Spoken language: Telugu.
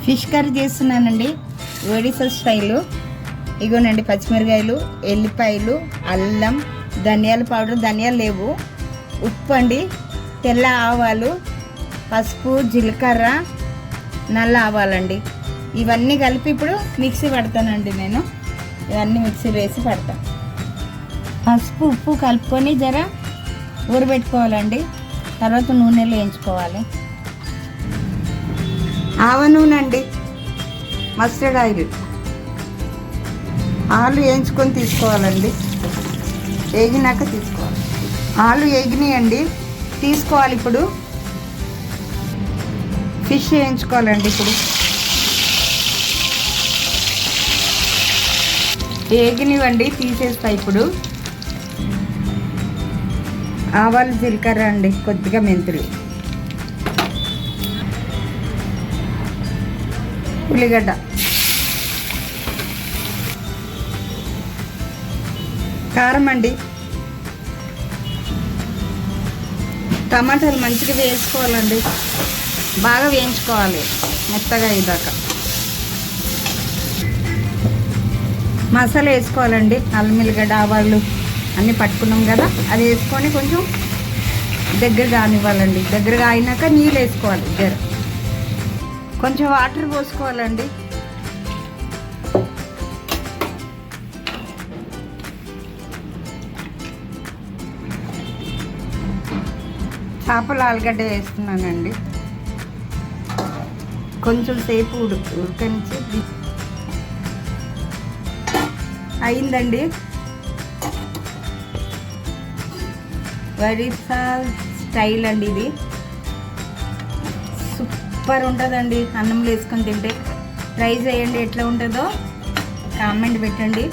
ఫిష్ కర్రీ చేస్తున్నానండి, ఒడిశా స్టైలు. ఇగోనండి పచ్చిమిరకాయలు, ఎల్లిపాయలు, అల్లం, ధనియాల పౌడర్, ధనియాలు లేవు, ఉప్పు అండి, తెల్ల ఆవాలు, పసుపు, జీలకర్ర, నల్ల ఆవాలండి. ఇవన్నీ కలిపి ఇప్పుడు మిక్సీ పడతానండి. నేను ఇవన్నీ మిక్సీ వేసి పడతాను. పసుపు ఉప్పు కలుపుకొని జర ఊరబెట్టుకోవాలండి. తర్వాత నూనెలో వేయించుకోవాలి. ఆవ నూనె అండి, మస్టర్డ్ ఆయిల్, ఆలు వేయించుకొని తీసుకోవాలండి. వేగినాక తీసుకోవాలి. ఆలు వేగినాయండి, తీసుకోవాలి. ఇప్పుడు ఫిష్ వేయించుకోవాలండి. ఇప్పుడు వేగినవండి, తీసేస్తా. ఇప్పుడు ఆవాలు, జీలకర్ర అండి, కొద్దిగా మెంతులు, ఉల్లిగడ్డ, కారం అండి, టమాటాలు మంచిగా వేసుకోవాలండి. బాగా వేయించుకోవాలి మెత్తగా అయ్యేదాకా. మసాలా వేసుకోవాలండి. అల్లం, ఎల్లిగడ్డ, ఆవాలు అన్నీ పట్టుకున్నాం కదా, అది వేసుకొని కొంచెం దగ్గరగా ఆనివ్వాలండి. దగ్గరగా అయినాక నీళ్ళు వేసుకోవాలి. కొంచెం వాటర్ పోసుకోవాలండి. చేపలు ఆలుగడ్డ వేస్తున్నానండి. కొంచెం సేపు ఉడకనిచ్చి అయిందండి. ఒడిశా స్టైల్ అండి ఇది. సూపర్ ఉంటుందండి అన్నంలో వేసుకొని తింటే. ట్రై చేయండి, ఎట్లా ఉంటుందో కామెంట్ పెట్టండి.